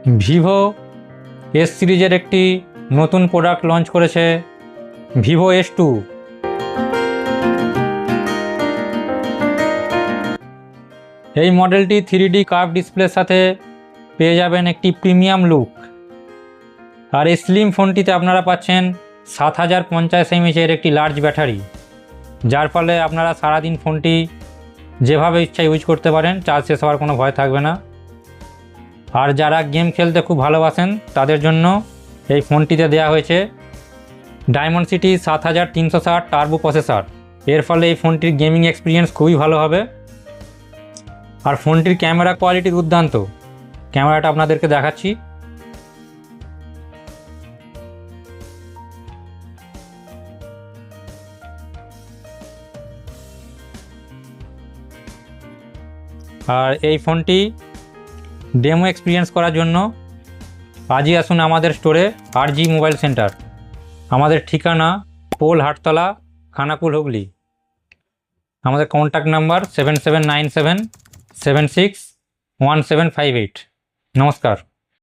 Vivo S সিরিজের একটি নতুন প্রোডাক্ট লঞ্চ করেছে ভিভো S2। এই মডেলটি 3D কার্ভ ডিসপ্লের সাথে পেয়ে যাবেন একটি প্রিমিয়াম লুক। আর এই স্লিম ফোনটিতে আপনারা পাচ্ছেন 7050 mAh একটি লার্জ ব্যাটারি, যার ফলে আপনারা সারাদিন ফোনটি যেভাবে ইচ্ছা ইউজ করতে পারেন, চার্জ শেষ হওয়ার কোনো ভয় থাকবে না। আর যারা গেম খেলতে খুব ভালোবাসেন তাদের জন্য এই ফোনটিতে দেওয়া হয়েছে ডায়মন্ডসিটি 7360 টার্বো প্রসেসর। এর ফলে এই ফোনটির গেমিং এক্সপিরিয়েন্স খুবই ভালো হবে। আর ফোনটির ক্যামেরা কোয়ালিটি দুর্দান্ত। ক্যামেরাটা আপনাদেরকে দেখাচ্ছি। আর এই ফোনটি ডেমো এক্সপিরিয়েন্স করার জন্য আজই আসুন আমাদের স্টোরে, RG মোবাইল সেন্টার। আমাদের ঠিকানা পোল হাটতলা, খানাকুল, হুগলি। আমাদের কন্ট্যাক্ট নাম্বার 7797761758। নমস্কার।